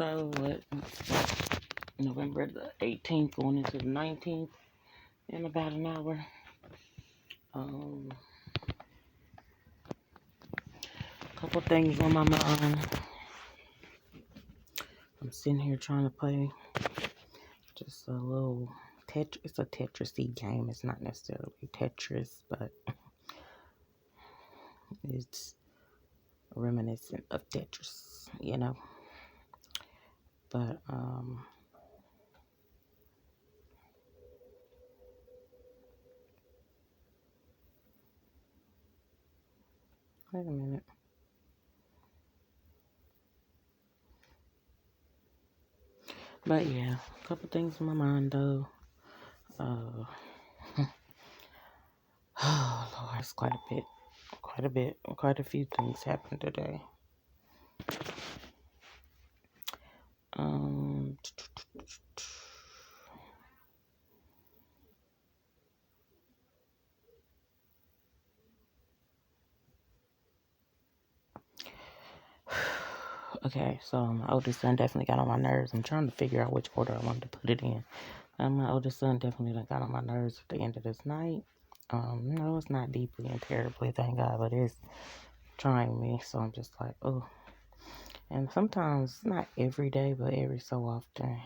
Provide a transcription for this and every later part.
So, November the 18th, going into the 19th, in about an hour. Couple things on my mind. I'm sitting here trying to play just a little Tetris. It's a Tetris-y game. It's not necessarily Tetris, but it's reminiscent of Tetris, But, wait a minute. But yeah, a couple things on my mind though. Oh Lord, it's quite a few things happened today. Um, okay, so my oldest son definitely got on my nerves. I'm trying to figure out which order I wanted to put it in. My oldest son definitely got on my nerves at the end of this night. No, it's not deeply and terribly, thank God, but it's trying me. So I'm just like, oh. And sometimes, not every day, but every so often,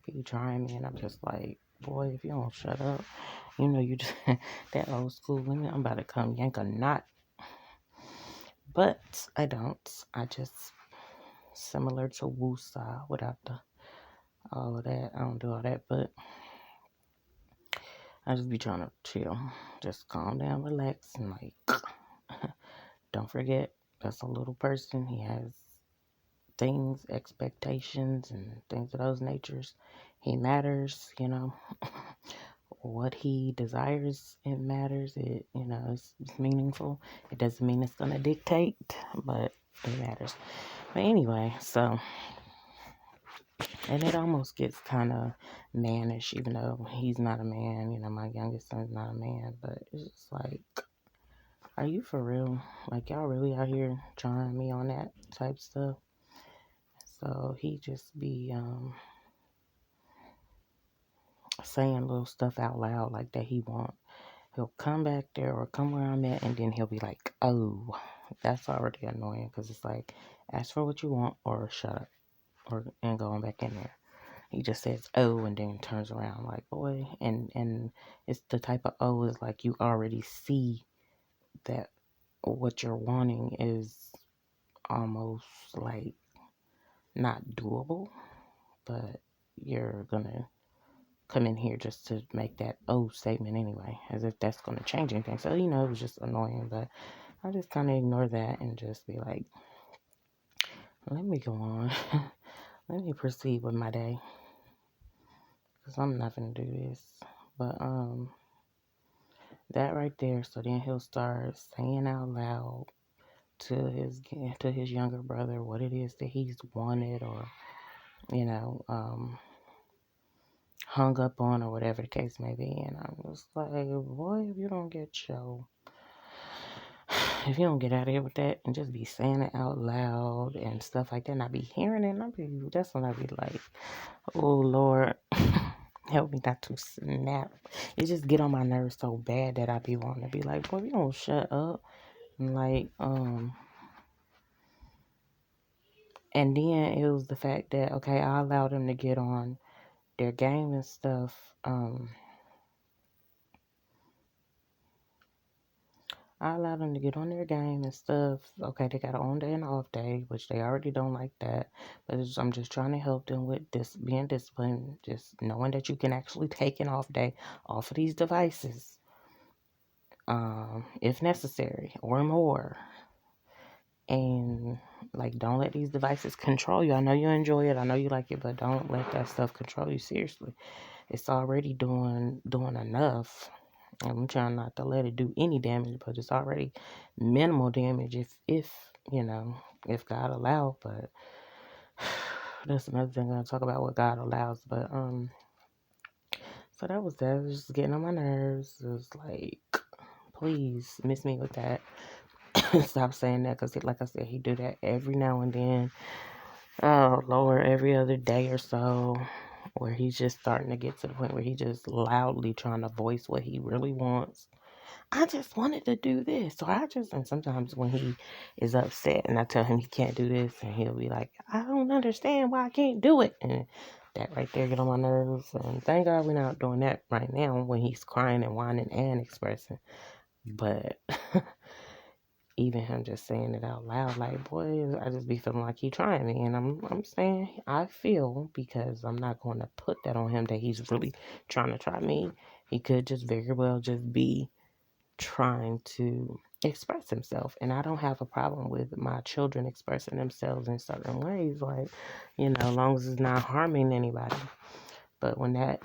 it be trying me, and I'm just like, boy, if you don't shut up, you just, that old school women, I'm about to come yank a knot. But I don't. I just, similar to Wusa, without all of that. I don't do all that, but I just be trying to chill. Just calm down, relax, and like, don't forget, that's a little person. He has things, expectations, and things of those natures. He matters, what he desires, it matters. It's meaningful. It doesn't mean it's going to dictate, but it matters. But anyway, so, and it almost gets kind of mannish, even though he's not a man. My youngest son's not a man, but it's just like, are you for real? Like, y'all really out here trying me on that type stuff? So he just be saying little stuff out loud like that he want. He'll come back there or come where I'm at, and then he'll be like, oh, that's already annoying, because it's like, ask for what you want or shut up and go on back in there. He just says, oh, and then turns around like, boy, and it's the type of oh is like you already see that what you're wanting is almost like not doable, but you're gonna come in here just to make that oh statement anyway, as if that's gonna change anything. So, it was just annoying, but I just kind of ignore that and just be like, let me go on. Let me proceed with my day, because I'm not gonna do this. But, that right there, so then he'll start saying out loud to his younger brother what it is that he's wanted, or, hung up on, or whatever the case may be. And I'm just like, boy, if you don't get out of here with that and just be saying it out loud and stuff like that, and I be hearing it, and that's when I be like, oh Lord, help me not to snap. It just get on my nerves so bad that I be wanting to be like, boy, if you don't shut up. And like, and then it was the fact that, okay, I allowed them to get on their game and stuff. I allowed them to get on their game and stuff. Okay, they got an on day and off day, which they already don't like that. But I'm just trying to help them with this, being disciplined, just knowing that you can actually take an off day off of these devices, if necessary, or more. And like, don't let these devices control you. I know you enjoy it. I know you like it, but don't let that stuff control you. Seriously, it's already doing enough. I'm trying not to let it do any damage, but it's already minimal damage if God allows. But that's another thing I'm gonna talk about, what God allows. But so that was that. It was just getting on my nerves. It was like, please miss me with that. Stop saying that, because like I said, he do that every now and then. Oh Lord, every other day or so, where he's just starting to get to the point where he just loudly trying to voice what he really wants. I just wanted to do this. And sometimes when he is upset and I tell him he can't do this, and he'll be like, I don't understand why I can't do it. And that right there get on my nerves. And thank God we're not doing that right now when he's crying and whining and expressing. But even him just saying it out loud, like, boy, I just be feeling like he trying me. And I'm saying I feel, because I'm not going to put that on him that he's really trying to try me. He could just very well just be trying to express himself, and I don't have a problem with my children expressing themselves in certain ways, like, as long as it's not harming anybody. But when that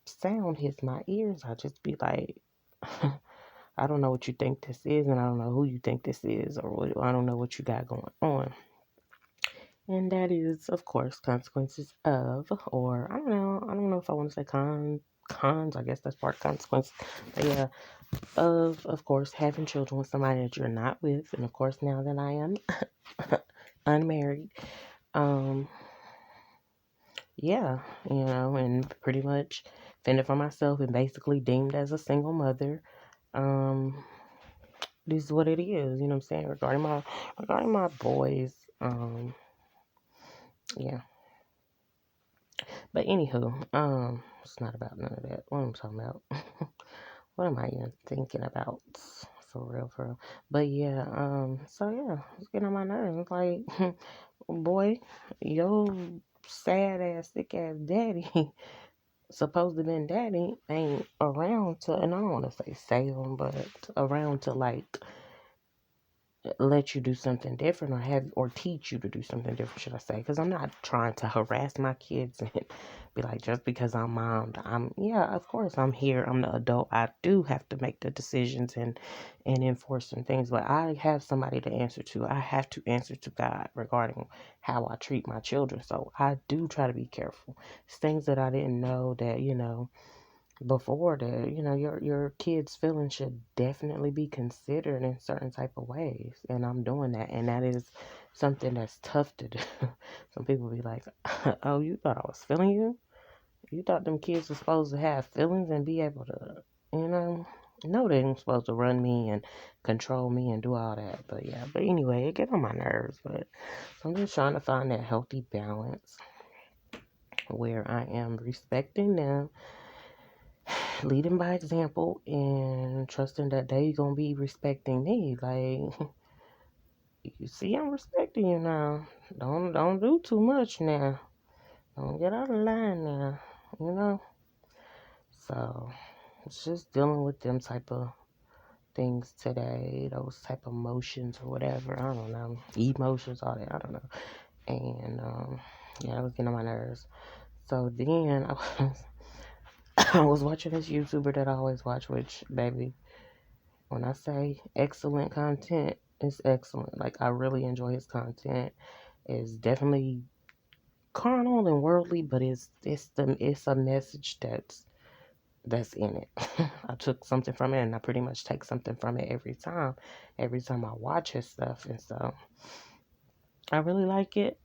sound hits my ears, I just be like, I don't know what you think this is, and I don't know who you think this is, or what, I don't know what you got going on. And that is, of course, consequences of, or I don't know if I want to say cons, I guess that's part of consequences. But yeah, of course, having children with somebody that you're not with, and of course now that I am unmarried, um yeah, and pretty much fending for myself and basically deemed as a single mother. um this is what it is, you know what I'm saying, regarding my boys. Yeah, but anywho, it's not about none of that. What I'm talking about. What am I even thinking about? For real. But yeah, so yeah, it's getting on my nerves. It's like, boy, yo sad ass, sick ass daddy, supposed to been daddy, ain't around to, and I don't want to say save him, but around to like let you do something different, or teach you to do something different, should I say? Because I'm not trying to harass my kids and be like, just because I'm mom, yeah, of course I'm here, I'm the adult, I do have to make the decisions and enforce some things, but I have somebody to answer to. I have to answer to God regarding how I treat my children, so I do try to be careful. It's things that I didn't know that, before that, your kids' feelings should definitely be considered in certain type of ways. And I'm doing that. And that is something that's tough to do. Some people be like, oh, you thought I was feeling you? You thought them kids were supposed to have feelings and be able to, you know? No, they ain't supposed to run me and control me and do all that. But yeah, but anyway, it get on my nerves. But I'm just trying to find that healthy balance where I am respecting them, leading by example, and trusting that they gonna be respecting me. Like, you see, I'm respecting you now. Don't do too much now. Don't get out of line now. You know. So it's just dealing with them type of things today. Those type of emotions or whatever. I don't know. Emotions, all that. I don't know. And yeah, it was getting on my nerves. So then I was watching this YouTuber that I always watch, which, baby, when I say excellent content, it's excellent. Like, I really enjoy his content. It's definitely carnal and worldly, but it's a message that's in it. I took something from it, and I pretty much take something from it every time. Every time I watch his stuff, and so I really like it.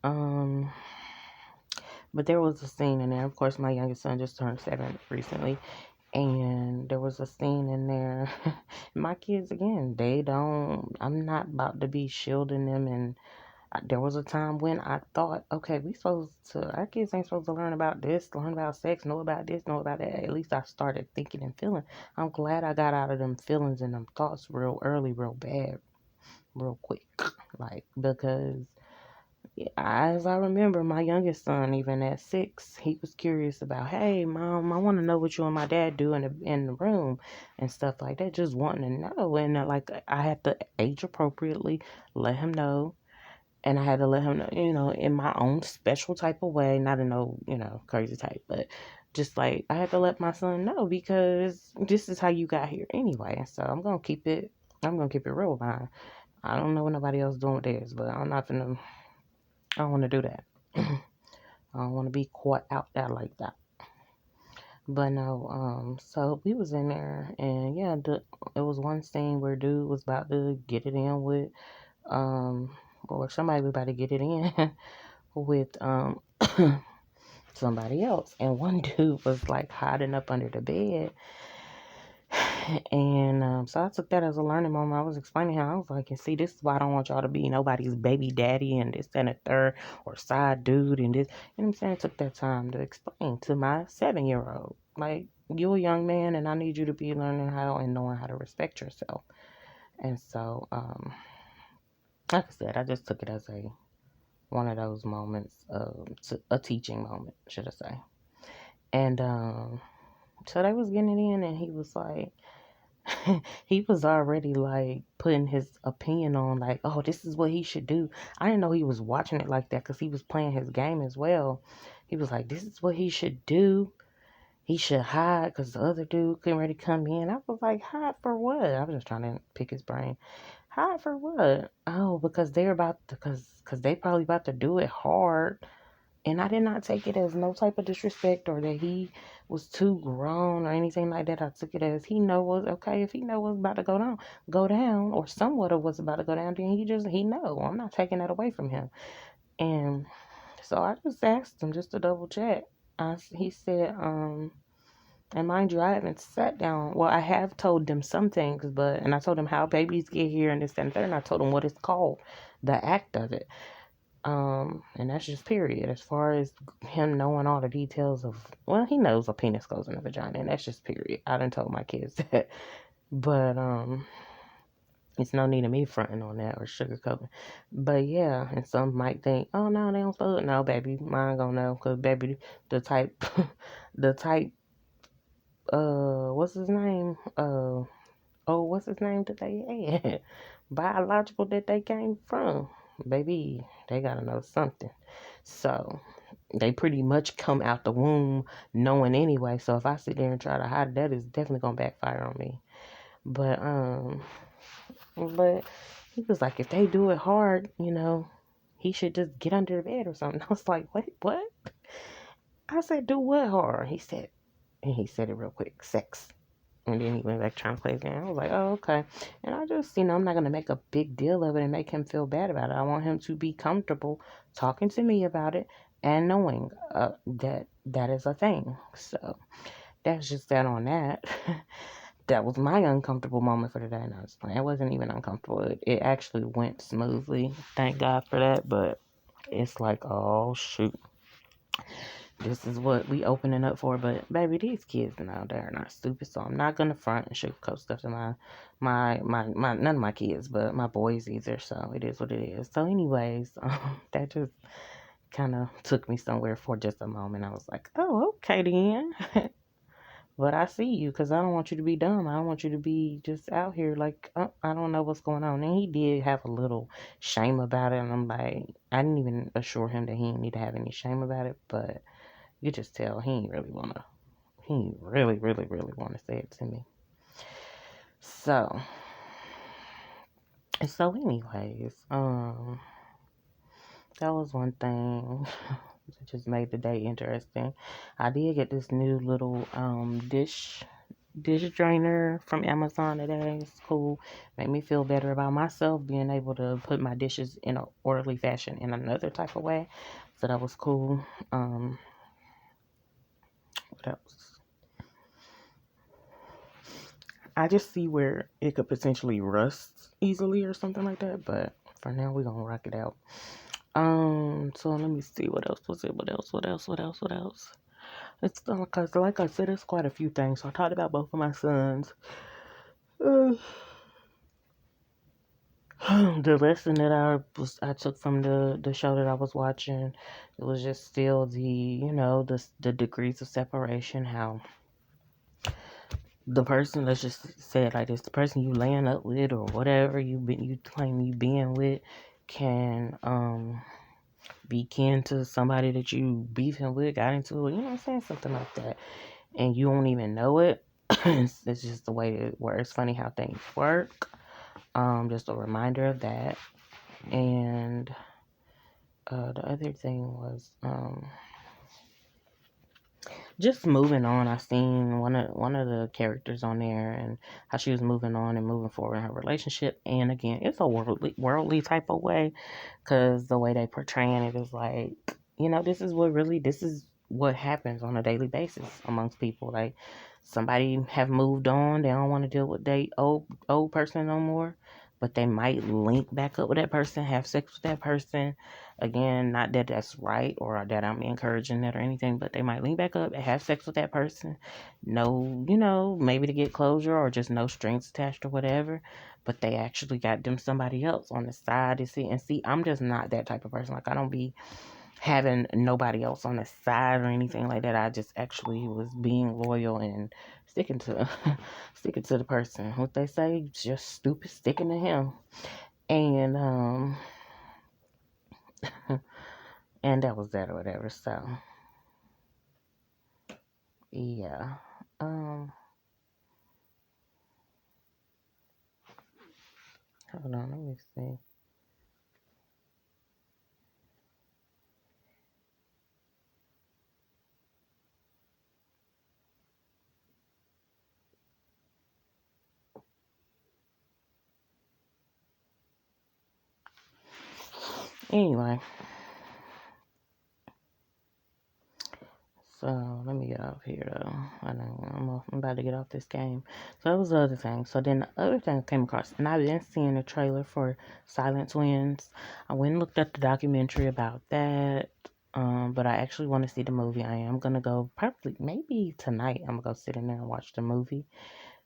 But there was a scene in there. Of course, my youngest son just turned 7 recently, and there was a scene in there. My kids, again, I'm not about to be shielding them. And there was a time when I thought, okay, our kids ain't supposed to learn about this, learn about sex, know about this, know about that. At least I started thinking and feeling. I'm glad I got out of them feelings and them thoughts real early, real bad, real quick. Like, because as I remember, my youngest son, even at 6, he was curious about, hey, mom, I want to know what you and my dad do in the room and stuff like that, just wanting to know. And like, I had to age appropriately let him know. And I had to let him know, in my own special type of way, not in no, crazy type, but just like, I had to let my son know, because this is how you got here anyway. So I'm going to keep it real with mine. I don't know what nobody else doing with theirs, but I don't want to do that. I don't want to be caught out there like that. But no, so we was in there, and yeah, it was one scene where dude was about to get it in with, or somebody was about to get it in with somebody else, and one dude was like hiding up under the bed. And so I took that as a learning moment. I was explaining how I was like, and see, this is why I don't want y'all to be nobody's baby daddy and this and a third or side dude and this. You know what I'm saying? I took that time to explain to my 7-year-old, like, you're a young man and I need you to be learning how and knowing how to respect yourself. And so, like I said, I just took it as one of those moments, a teaching moment, should I say. And so they was getting it in, and he was like, he was already like putting his opinion on, like, oh, this is what he should do. I didn't know he was watching it like that because he was playing his game as well. He was like, this is what he should do. He should hide because the other dude couldn't ready to come in. I was like, hide for what? I was just trying to pick his brain. Hide for what? Oh, because they're about to, because they probably about to do it hard. And I did not take it as no type of disrespect or that he was too grown or anything like that. I took it as he know was okay. If he know what's about to go down, or somewhat of what's about to go down, then he know. I'm not taking that away from him. And so I just asked him just to double check. He said, and mind you, I haven't sat down. Well, I have told them some things, and I told them how babies get here and this and that, and I told them what it's called, the act of it. And that's just period. As far as him knowing all the details of, well, he knows a penis goes in a vagina, and that's just period. I done told my kids that, but it's no need of me fronting on that or sugarcoating. But yeah, and some might think, oh no, they don't supposed to. No, baby, mine gonna know, cause baby, the type, the type, what's his name? What's his name that they had? Biological that they came from. Baby, they gotta know something. So they pretty much come out the womb knowing anyway. So if I sit there and try to hide it, that is definitely gonna backfire on me. But he was like, if they do it hard, he should just get under the bed or something. I was like, wait, what? I said, do what hard? And he said it real quick, sex. And then he went back trying to play his game. I was like, oh, okay. And I just, I'm not going to make a big deal of it and make him feel bad about it. I want him to be comfortable talking to me about it and knowing that is a thing. So that's just that on that. That was my uncomfortable moment for the day. And I was playing. It wasn't even uncomfortable. It actually went smoothly. Thank God for that. But it's like, oh, shoot. This is what we opening up for. But baby, these kids now, they're not stupid, so I'm not gonna front and sugarcoat stuff to my none of my kids, but my boys either. So it is what it is. So anyways, that just kind of took me somewhere for just a moment. I was like, oh, okay then. But I see you, because I don't want you to be dumb. I don't want you to be just out here like, I don't know what's going on. And he did have a little shame about it, and I'm like, I didn't even assure him that he didn't need to have any shame about it, but you just tell he really, really, really want to say it to me. So anyways, that was one thing that just made the day interesting. I did get this new little dish drainer from Amazon today. It's cool. Made me feel better about myself, being able to put my dishes in an orderly fashion in another type of way. So that was cool. What else? I just see where it could potentially rust easily or something like that, but for now we're gonna rock it out. So let me see what else was it. What else? It's because, like I said, it's quite a few things. So I talked about both of my sons. Uh, the lesson that I took from the show that I was watching, it was just still the degrees of separation. How the person, let's just say it like this, the person you laying up with or whatever you claim you being with can be kin to somebody that you beefing with, got into it, you know what I'm saying, something like that, and you don't even know it. It's just the way it works. It's funny how things work. Just a reminder of that. And the other thing was just moving on. I seen one of the characters on there and how she was moving on and moving forward in her relationship. And again, it's a worldly type of way, because the way they portraying it is like, this is what happens on a daily basis amongst people. Like, somebody have moved on, they don't want to deal with they old person no more, but they might link back up with that person, have sex with that person. Again, not that that's right or that I'm encouraging that or anything, but they might link back up and have sex with that person. No, maybe to get closure or just no strings attached or whatever. But they actually got them somebody else on the side to see. And see, I'm just not that type of person. Like, I don't be having nobody else on the side or anything like that. I just actually was being loyal and sticking to sticking to the person. What they say, just stupid sticking to him. And and that was that or whatever. So yeah. Um Hold on, let me see. Anyway, so let me get off here though. I'm about to get off this game. So that was the other thing. So then the other thing I came across, and I've been seeing a trailer for Silent Twins. I went and looked at the documentary about that. But I actually want to see the movie. I am gonna go probably maybe tonight. I'm gonna go sit in there and watch the movie.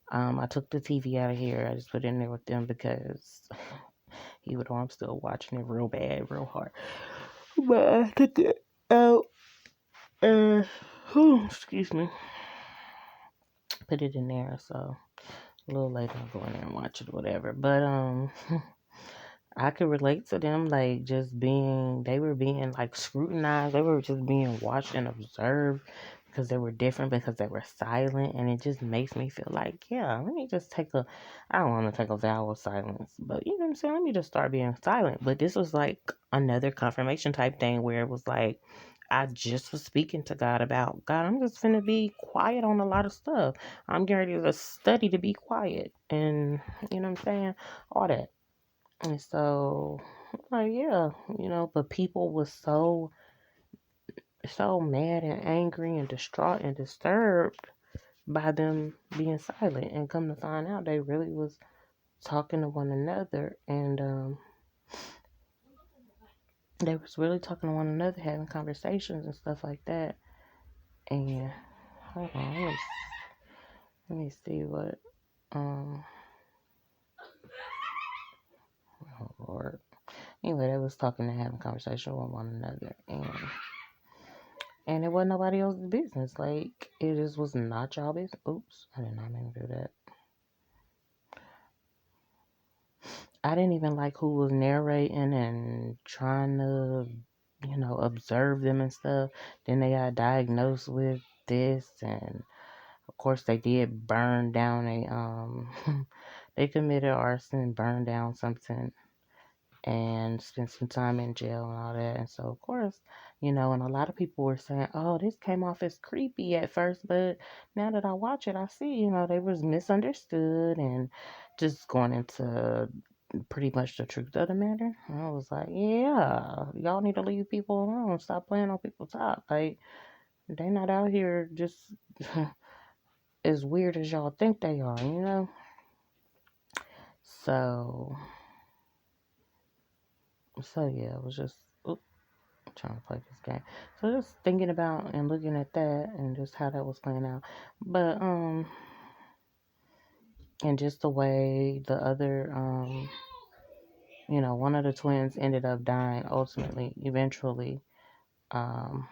I took the TV out of here. I just put it in there with them because even though I'm still watching it real bad, real hard. But I took it out. Excuse me. Put it in there, so a little later I'll go in there and watch it, whatever. But I could relate to them, like, they were being like scrutinized. They were just being watched and observed because they were different, because they were silent, and it just makes me feel like, yeah, let me just I don't want to take a vow of silence, but you know what I'm saying? Let me just start being silent. But this was like another confirmation type thing where it was like, I just was speaking to God about, God, I'm just gonna be quiet on a lot of stuff. I'm getting ready to study to be quiet, and you know what I'm saying? All that. And so, like, yeah, but people was so mad and angry and distraught and disturbed by them being silent, and come to find out they really was talking to one another, and they was really talking to one another, having conversations and stuff like that. And hold on, let me see what um oh Lord. Anyway, they was talking and having conversation with one another, and it wasn't nobody else's business. Like, it just was not y'all business. Oops, I did not mean to do that. I didn't even like who was narrating and trying to, observe them and stuff. Then they got diagnosed with this, and of course they did burn down they committed arson and burned down something and spent some time in jail and all that. And so, of course, and a lot of people were saying, oh, this came off as creepy at first, but now that I watch it, I see, they was misunderstood and just going into pretty much the truth of the matter. And I was like, yeah, y'all need to leave people alone. Stop playing on people's top. Like, they not out here just as weird as y'all think they are. So, yeah, it was just, trying to play this game. So just thinking about and looking at that and just how that was playing out. But and just the way the other one of the twins ended up dying ultimately, eventually. Um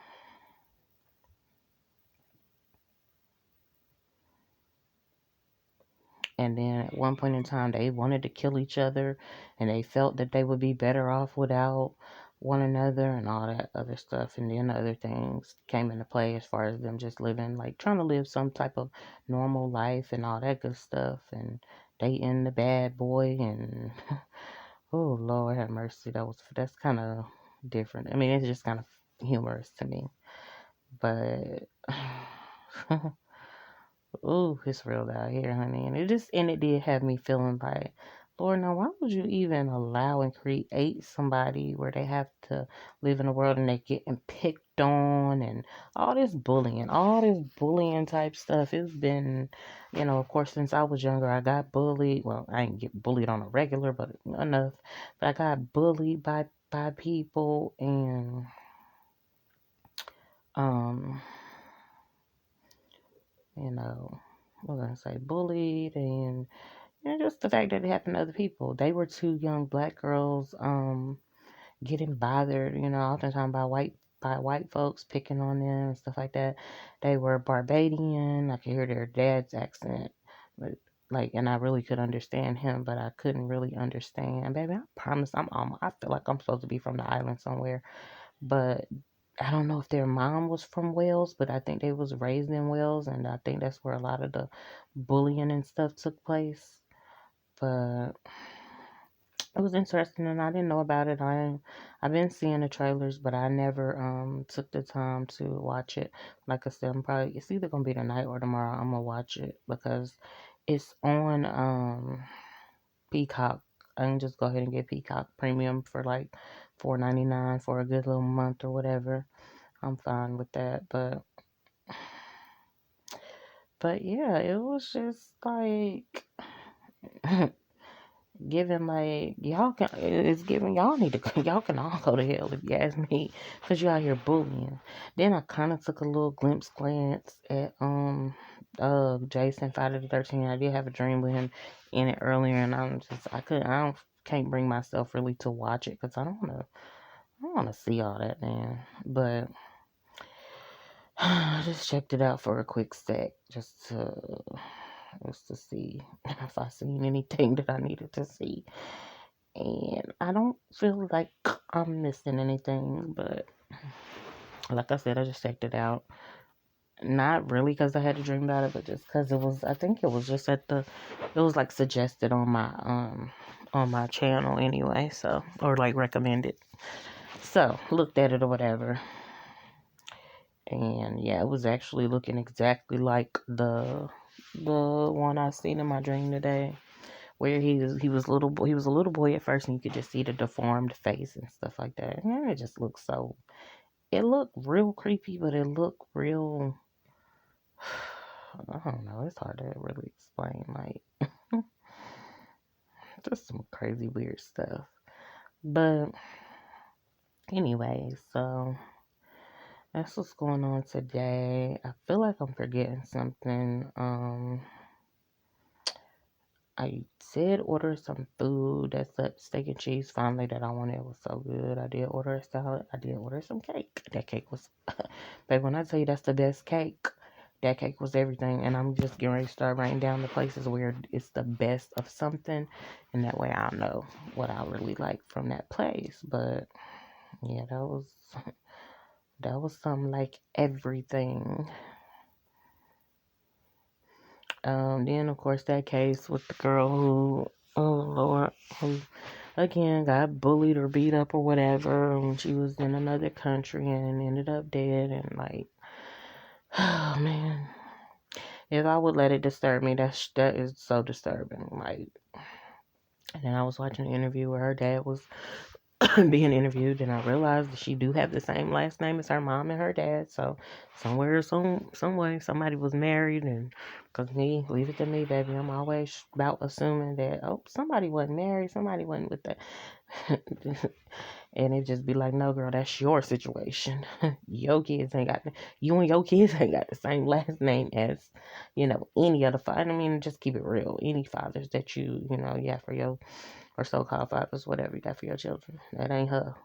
and then at one point in time they wanted to kill each other, and they felt that they would be better off without one another and all that other stuff. And then other things came into play as far as them just living, like trying to live some type of normal life and all that good stuff, and dating the bad boy. And oh Lord have mercy, that's kind of different. I mean, it's just kind of humorous to me. But Ooh, it's real out here, honey. And it did have me feeling like, Lord, now why would you even allow and create somebody where they have to live in a world and they getting picked on and all this bullying type stuff. It's been, of course, since I was younger, I got bullied. Well, I didn't get bullied on a regular, but enough. But I got bullied by people and um, you know, what was I gonna say, bullied and just the fact that it happened to other people. They were two young black girls, getting bothered, oftentimes by white folks picking on them and stuff like that. They were Barbadian. I could hear their dad's accent, but and I really could understand him, but I couldn't really understand. Baby, I promise, I feel like I'm supposed to be from the island somewhere, but I don't know if their mom was from Wales, but I think they was raised in Wales, and I think that's where a lot of the bullying and stuff took place. But it was interesting, and I didn't know about it. I've been seeing the trailers, but I never took the time to watch it. Like I said, it's either gonna be tonight or tomorrow. I'm gonna watch it because it's on Peacock. I can just go ahead and get Peacock Premium for like $4.99 for a good little month or whatever. I'm fine with that, but yeah, it was just like giving like y'all can it's giving y'all need to y'all can all go to hell if you ask me, because you out here bullying. Then I kind of took a little glance at Jason Friday the 13th. I did have a dream with him in it earlier, and I don't can't bring myself really to watch it because I don't want to see all that, man. But I just checked it out for a quick sec just to see if I seen anything that I needed to see. And I don't feel like I'm missing anything, but like I said, I just checked it out. Not really because I had a dream about it, but just because I think it was just it was like suggested on my channel anyway, so, or like recommended. So, looked at it or whatever. And yeah, it was actually looking exactly like the one I seen in my dream today, where he was a little boy at first, and you could just see the deformed face and stuff like that. And it looked real creepy, but it looked real. I don't know. It's hard to really explain. Like just some crazy weird stuff. But anyway, so that's what's going on today. I feel like I'm forgetting something. I did order some food. That's that steak and cheese finally that I wanted. It was so good. I did order a salad. I did order some cake. That cake was, babe, when I tell you that's the best cake, that cake was everything. And I'm just getting ready to start writing down the places where it's the best of something. And that way I'll know what I really like from that place. But yeah, that was some like everything. Then of course that case with the girl who, oh Lord, who again got bullied or beat up or whatever when she was in another country and ended up dead, and like, oh man, if I would let it disturb me, that is so disturbing. Like, and then I was watching an interview where her dad was being interviewed, and I realized that she do have the same last name as her mom and her dad. So some way, somebody was married, and because leave it to me, baby. I'm always about assuming that somebody wasn't married, somebody wasn't with that, and it just be like, no, girl, that's your situation. Your kids ain't got you and your kids ain't got the same last name as any other father. I mean, just keep it real. Any fathers that you have for your or so-called fathers, whatever you got for your children. That ain't her.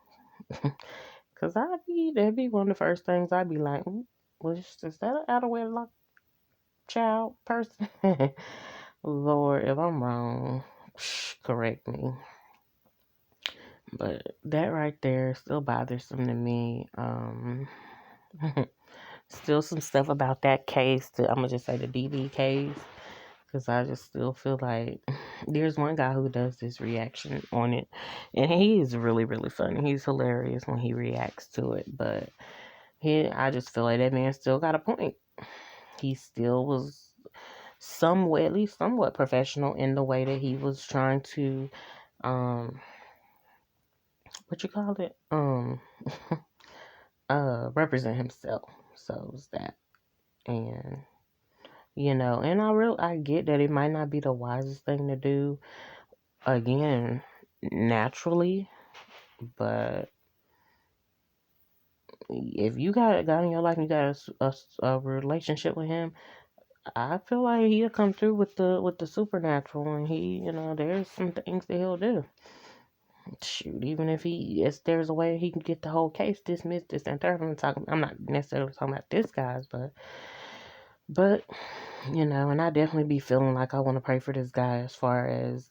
Because that'd be one of the first things I'd be like, is that an out of wedlock child person? Lord, if I'm wrong, correct me. But that right there still bothersome to me. Still some stuff about that case. I'm going to just say the DV case. Because I just still feel like there's one guy who does this reaction on it. And he is really, really funny. He's hilarious when he reacts to it. But I just feel like that man still got a point. he still was somewhat, at least somewhat professional in the way that he was trying to, um, what you call it, represent himself. So it was that, and and I get that it might not be the wisest thing to do, again, naturally, but if you got a guy in your life and you got a relationship with him, I feel like he'll come through with the supernatural, and there's some things that he'll do. Shoot, even if there's a way he can get the whole case dismissed, this and third. I'm not necessarily talking about this guy's, but and I definitely be feeling like I want to pray for this guy as far as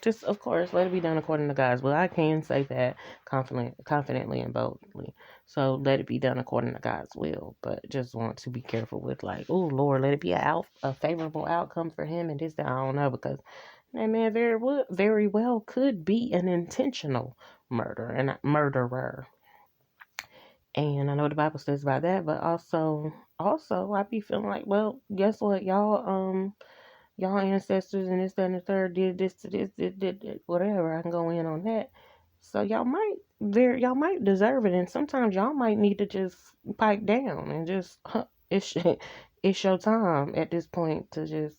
just of course let it be done according to God's will. I can say that confidently and boldly. So let it be done according to God's will, but just want to be careful with like, oh Lord, let it be a favorable outcome for him and this that I don't know, because that man very well could be an intentional murderer. And I know the Bible says about that, but also I be feeling like, well, guess what, y'all ancestors and this, that, and the third did this to this, did whatever. I can go in on that. So y'all might deserve it, and sometimes y'all might need to just pipe down and just it's it's your time at this point to just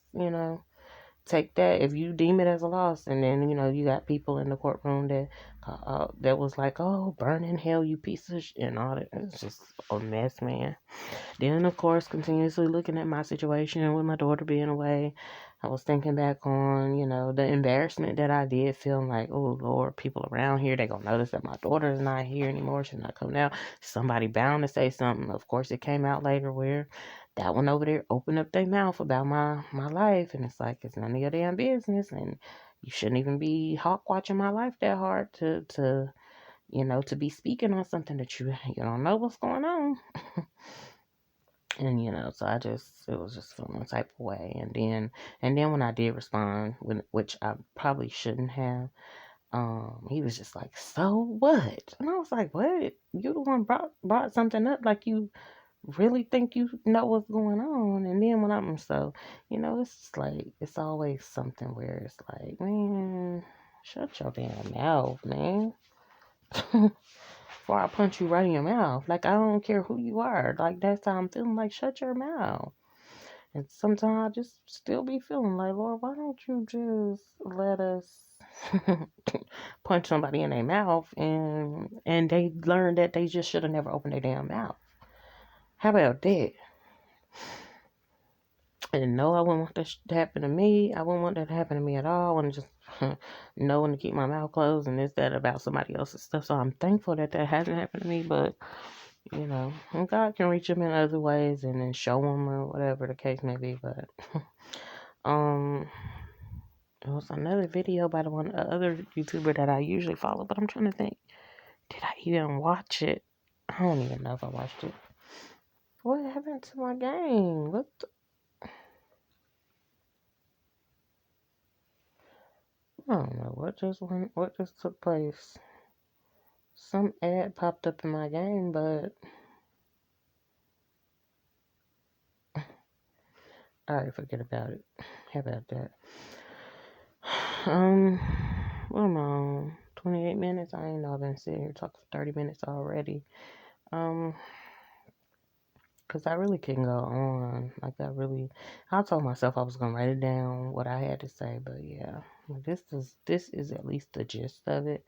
take that if you deem it as a loss. And then you got people in the courtroom that was like, oh, burn in hell, you piece of shit, and all that. It's just a mess, man. Then, of course, continuously looking at my situation with my daughter being away, I was thinking back on, the embarrassment that I did, feeling like, oh, Lord, people around here, they going to notice that my daughter is not here anymore. She's not coming out. Somebody bound to say something. Of course, it came out later where that one over there opened up their mouth about my life. And it's like, it's none of your damn business. And you shouldn't even be hawk watching my life that hard to be speaking on something that you don't know what's going on. And so it was just feeling a type of way. And then when I did respond, which I probably shouldn't have, he was just like, so what? And I was like, what? You the one brought something up, like you really think you know what's going on. And then it's just like, it's always something where it's like, man, shut your damn mouth, man. Before I punch you right in your mouth. Like, I don't care who you are. Like, that's how I'm feeling. Like, shut your mouth. And sometimes I just still be feeling like, Lord, why don't you just let us punch somebody in their mouth and they learn that they just should have never opened their damn mouth. How about that? And no, I wouldn't want that to happen to me. I wouldn't want that to happen to me at all. I want to just know when to keep my mouth closed and this, that about somebody else's stuff. So I'm thankful that hasn't happened to me. But, and God can reach them in other ways and then show them or whatever the case may be. But, it was another video by the other YouTuber that I usually follow. But I'm trying to think, did I even watch it? I don't even know if I watched it. What happened to my game? I don't know what just took place. Some ad popped up in my game, but alright, forget about it. How about that? What am I on? 28 minutes? I ain't know I've been sitting here talking for 30 minutes already. Cause I really couldn't go on. I told myself I was gonna write it down, what I had to say, but yeah. This is at least the gist of it.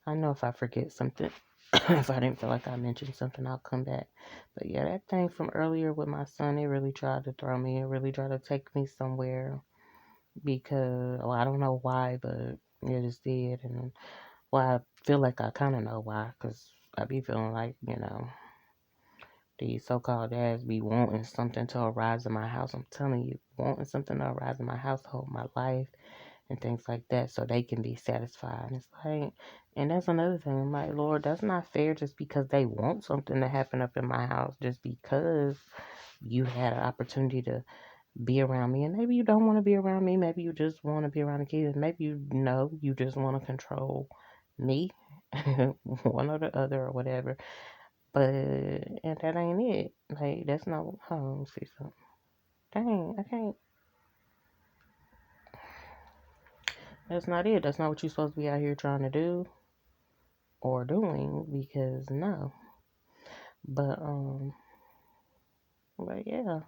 I know if I forget something, if I didn't feel like I mentioned something, I'll come back. But yeah, that thing from earlier with my son, it really tried to throw me. It really tried to take me somewhere because, well, I don't know why, but it just did. And I feel like I kind of know why, because I be feeling like, these so-called dads be wanting something to arise in my house. I'm telling you, wanting something to arise in my household, my life, and things like that, so they can be satisfied. And it's like, and that's another thing. I'm like, Lord, that's not fair. Just because they want something to happen up in my house, just because you had an opportunity to be around me, and maybe you don't want to be around me. Maybe you just want to be around the kids. Maybe you just want to control me, one or the other or whatever. But and that ain't it. Like that's not. Hold on, let me see something. Dang, I can't. That's not it. That's not what you're supposed to be out here trying to do or doing. Because no. But But yeah.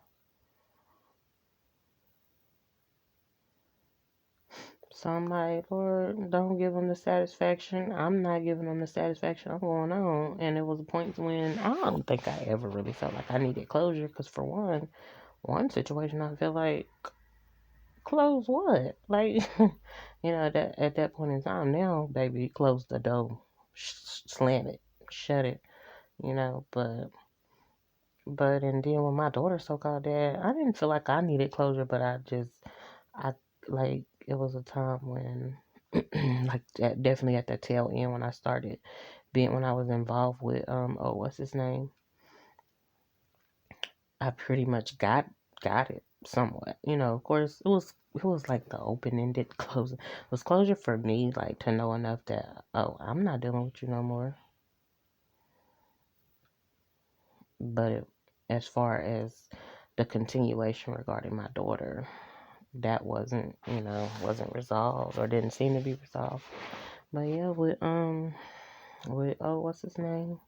So I'm like, Lord, don't give them the satisfaction. I'm not giving them the satisfaction. I'm going on. And it was a point when I don't think I ever really felt like I needed closure. Because for one situation, I feel like, close what? Like, that at that point in time, now, baby, close the door, slam it, shut it, But and then with my daughter so-called dad, I didn't feel like I needed closure, but I like it was a time when, like definitely at the tail end when I was involved with what's his name? I pretty much got it somewhat. Of course it was like the open ended closure. It was closure for me, like to know enough that, oh, I'm not dealing with you no more. But as far as the continuation regarding my daughter, that wasn't resolved or didn't seem to be resolved. But yeah, with what's his name?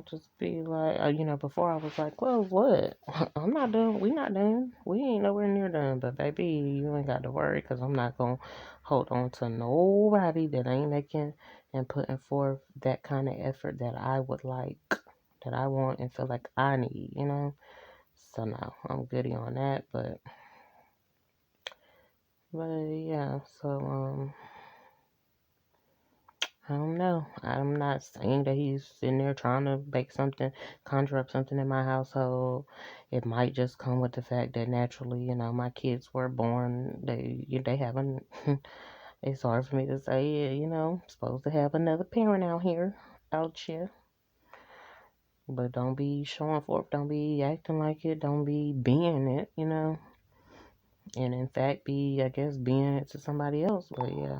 Just be like, before I was like, well, what? I'm not done. We not done. We ain't nowhere near done. But baby, you ain't got to worry because I'm not going to hold on to nobody that ain't making and putting forth that kind of effort that I would like, that I want and feel like I need. So no, I'm goody on that. But yeah, so, I don't know. I'm not saying that he's sitting there trying to conjure up something in my household. It might just come with the fact that naturally, my kids were born. They haven't. It's hard for me to say, supposed to have another parent out here. But don't be showing forth. Don't be acting like it. Don't be being it. And in fact, I guess, being it to somebody else. But yeah,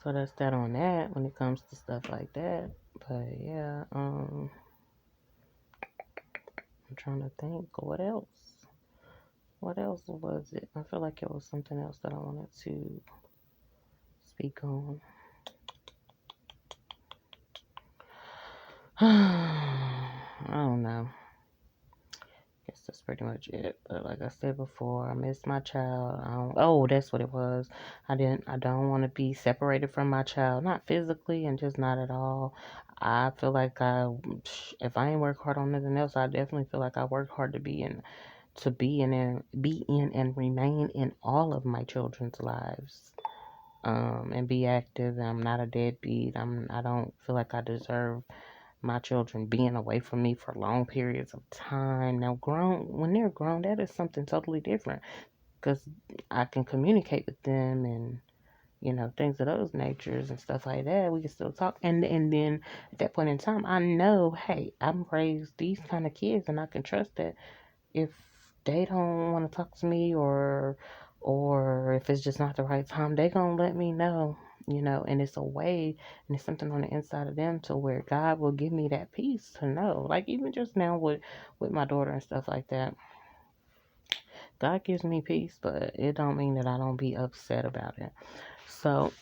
so that's that on that when it comes to stuff like that. But yeah, I'm trying to think what else. What else was it? I feel like it was something else that I wanted to speak on. I don't know. Guess that's pretty much it. But like I said before, I miss my child. That's what it was. I don't want to be separated from my child, not physically and just not at all. I feel like if I ain't work hard on nothing else, I definitely feel like I work hard to be in and remain in all of my children's lives. And be active. I'm not a deadbeat. I don't feel like I deserve my children being away from me for long periods of time. Now, when they're grown, that is something totally different because I can communicate with them and things of those natures and stuff like that. We can still talk, and then at that point in time, I know, hey, I'm raised these kind of kids, and I can trust that if they don't want to talk to me or if it's just not the right time, they gonna let me know, and it's a way and it's something on the inside of them to where God will give me that peace to know. Like even just now with my daughter and stuff like that. God gives me peace, but it don't mean that I don't be upset about it. So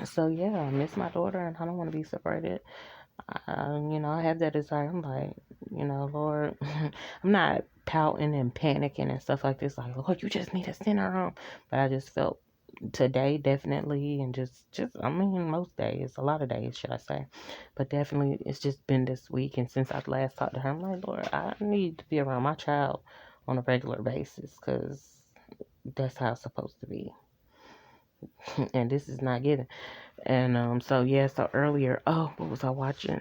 so yeah, I miss my daughter and I don't want to be separated. I have that desire. I'm like, Lord, I'm not pouting and panicking and stuff like this. Like, Lord, you just need to send her home. But I just felt today, definitely, and I mean, most days, a lot of days, should I say. But definitely, it's just been this week. And since I last talked to her, I'm like, Lord, I need to be around my child on a regular basis because that's how it's supposed to be. And this is not given. And so yeah, so earlier, what was I watching?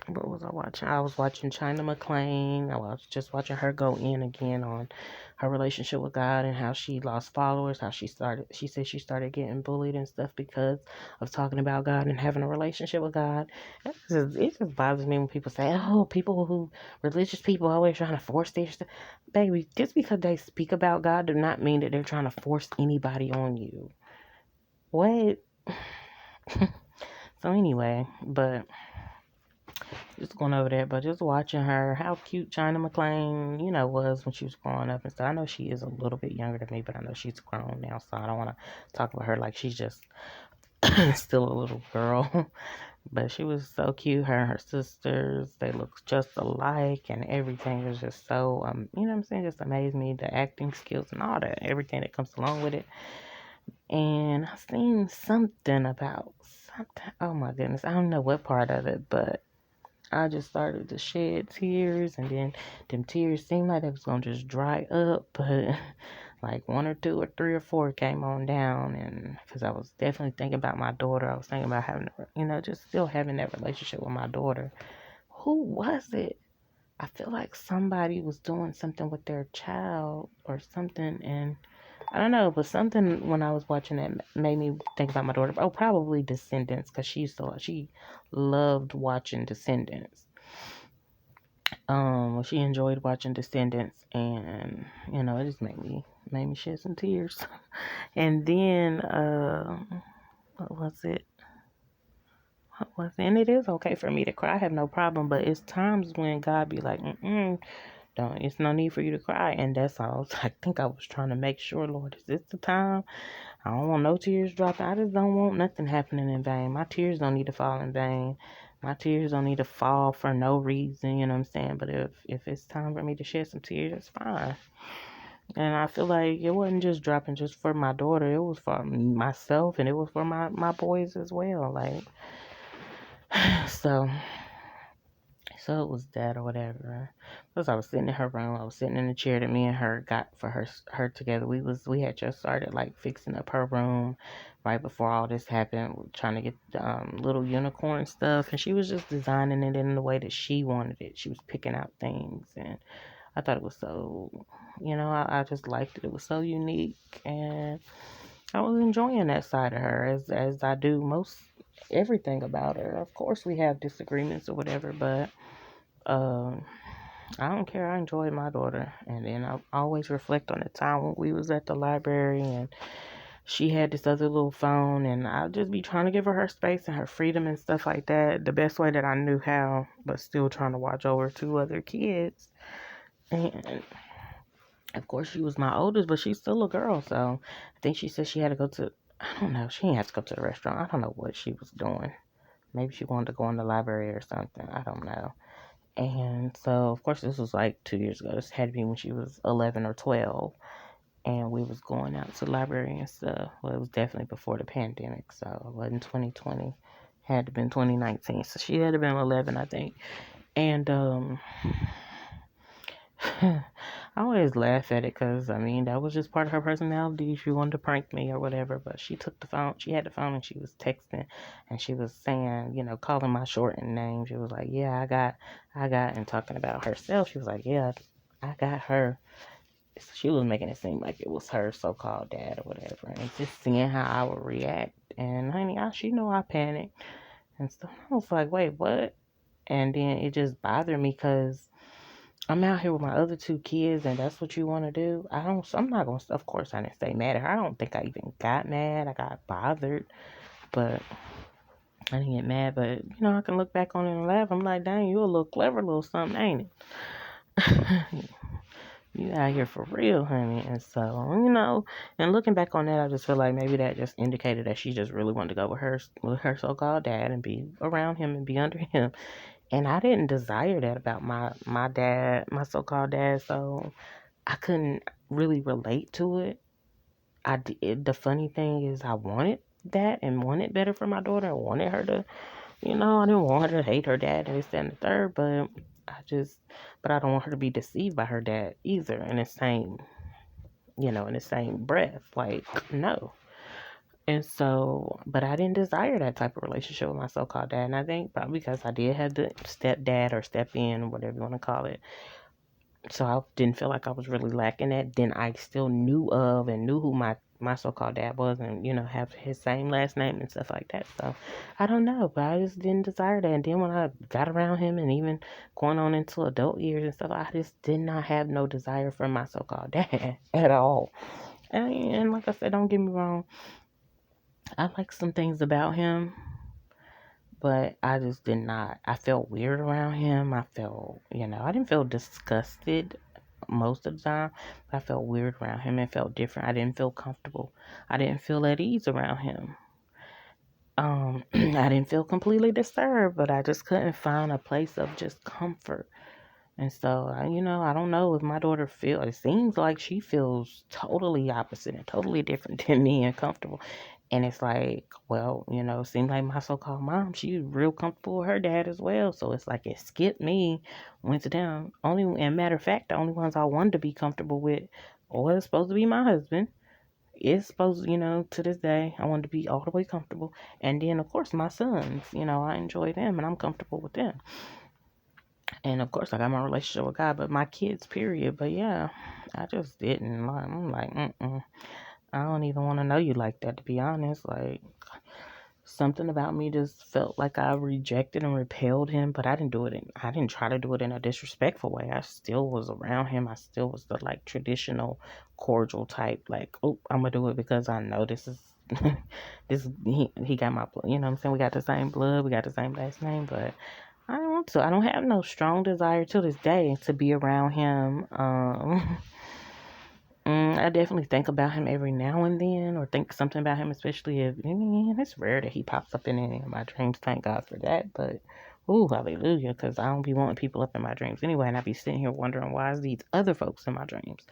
What was I watching? I was watching China McClain. I was just watching her go in again on her relationship with God and how she lost followers, how she said she started getting bullied and stuff because of talking about God and having a relationship with God. It just bothers me when people say, oh, religious people always trying to force their stuff. Baby, just because they speak about God do not mean that they're trying to force anybody on you. What? So anyway, but just going over there, but just watching her, how cute China McClain, was when she was growing up and stuff. I know she is a little bit younger than me, but I know she's grown now, so I don't want to talk about her like she's just still a little girl. But she was so cute. Her and her sisters, they look just alike, and everything was just so, you know what I'm saying? Just amazed me, the acting skills and all that, everything that comes along with it. And I seen something about something. Oh my goodness, I don't know what part of it, but I just started to shed tears, and then them tears seemed like they was gonna just dry up, but like one or two or three or four came on down, and because I was definitely thinking about my daughter, I was thinking about having, just still having that relationship with my daughter. Who was it? I feel like somebody was doing something with their child or something, and I don't know, but something when I was watching it made me think about my daughter. Oh, probably Descendants, because she loved watching Descendants. She enjoyed watching Descendants, and it just made me shed some tears. And then what was it? What was it? And it is okay for me to cry. I have no problem, but it's times when God be like, don't. It's no need for you to cry, and that's all. I think I was trying to make sure, Lord, is this the time? I don't want no tears dropping. I just don't want nothing happening in vain. My tears don't need to fall in vain. My tears don't need to fall for no reason, you know what I'm saying? But if it's time for me to shed some tears, it's fine. And I feel like it wasn't just dropping just for my daughter. It was for myself, and it was for my boys as well. Like, so it was that or whatever. Plus, I was sitting in her room. I was sitting in the chair that me and her got for her together. We had just started like fixing up her room right before all this happened, trying to get the little unicorn stuff, and she was just designing it in the way that she wanted it. She was picking out things, and I thought it was so, I just liked it. It was so unique, and I was enjoying that side of her as I do most everything about her. Of course, we have disagreements or whatever, but um, I don't care. I enjoyed my daughter, and then I always reflect on the time when we was at the library, and she had this other little phone, and I'll just be trying to give her space and her freedom and stuff like that, the best way that I knew how, but still trying to watch over two other kids. And of course, she was my oldest, but she's still a girl, so I think she said she had to go to. I don't know. She didn't have to go to the restaurant. I don't know what she was doing. Maybe she wanted to go in the library or something. I don't know. And so, of course, this was like 2 years ago. This had to be when she was 11 or 12. And we was going out to the library and stuff. Well, it was definitely before the pandemic. So it wasn't 2020. Had to been 2019. So she had to been 11, I think. And I always laugh at it because, I mean, that was just part of her personality. She wanted to prank me or whatever, but she took the phone. She had the phone and she was texting and she was saying, calling my shortened name. She was like, yeah, and talking about herself. She was like, yeah, I got her. She was making it seem like it was her so-called dad or whatever. And just seeing how I would react. And, honey, she know I panicked and stuff. I was like, wait, what? And then it just bothered me because I'm out here with my other two kids, and that's what you want to do. I'm not going to, of course, I didn't stay mad at her. I don't think I even got mad. I got bothered, but I didn't get mad. But, I can look back on it and laugh. I'm like, dang, you a little clever little something, ain't it? You out here for real, honey. And so, and looking back on that, I just feel like maybe that just indicated that she just really wanted to go with her so-called dad and be around him and be under him. And I didn't desire that about my dad, my so-called dad, so I couldn't really relate to it. The funny thing is I wanted that and wanted better for my daughter and wanted her to, I didn't want her to hate her dad and this, that, and the third, but I don't want her to be deceived by her dad either in the same, in the same breath. Like, no. And so, but I didn't desire that type of relationship with my so-called dad. And I think probably because I did have the stepdad or step in, whatever you want to call it. So I didn't feel like I was really lacking that. Then I still knew of and knew who my so-called dad was and, have his same last name and stuff like that. So I don't know, but I just didn't desire that. And then when I got around him and even going on into adult years and stuff, I just did not have no desire for my so-called dad at all. And like I said, don't get me wrong. I like some things about him, but I just did not. I felt weird around him. I felt, I didn't feel disgusted most of the time, but I felt weird around him. It felt different. I didn't feel comfortable. I didn't feel at ease around him. I didn't feel completely disturbed, but I just couldn't find a place of just comfort. And so, I don't know if my daughter it seems like she feels totally opposite and totally different than me and comfortable. And it's like, well, it seems like my so-called mom, she's real comfortable with her dad as well. So it's like it skipped me, went to them. And matter of fact, the only ones I wanted to be comfortable with was supposed to be my husband. It's supposed, to this day, I wanted to be all the way comfortable. And then, of course, my sons, I enjoy them and I'm comfortable with them. And of course, I got my relationship with God, but my kids, period. But yeah, I just didn't. I'm like, I don't even want to know you like that, to be honest. Like, something about me just felt like I rejected and repelled him, but I didn't try to do it in a disrespectful way. I still was around him. I still was the like traditional cordial type, like, oh, I'm gonna do it because I know this is he got my blood, you know what I'm saying? We got the same blood, we got the same last name, but I don't want to. I don't have no strong desire to this day to be around him. I definitely think about him every now and then, or think something about him, especially if it's rare that he pops up in any of my dreams. Thank God for that. But, ooh, hallelujah, because I don't be wanting people up in my dreams anyway, and I be sitting here wondering why is these other folks in my dreams.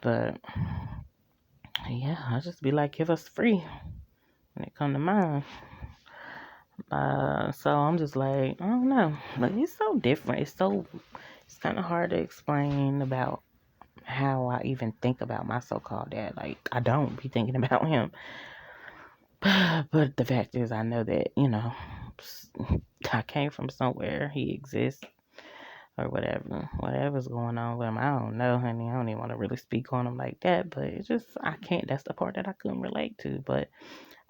But yeah, I just be like, give us free when it come to mine. So I'm just like, I don't know, but it's so different. It's kind of hard to explain about how I even think about my so-called dad. Like, I don't be thinking about him. But the fact is, I know that, I came from somewhere. He exists or whatever. Whatever's going on with him, I don't know, honey. I don't even want to really speak on him like that. But it's just, I can't. That's the part that I couldn't relate to. But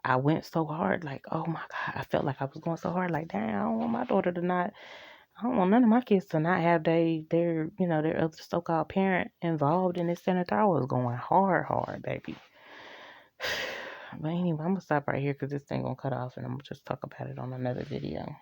I went so hard, like, oh my God. I felt like I was going so hard, like, dang, I don't want my daughter to not, I don't want none of my kids to not have their other so-called parent involved in this senator. I was going hard, baby. But anyway, I'm gonna stop right here because this thing gonna cut off, and I'm gonna just talk about it on another video.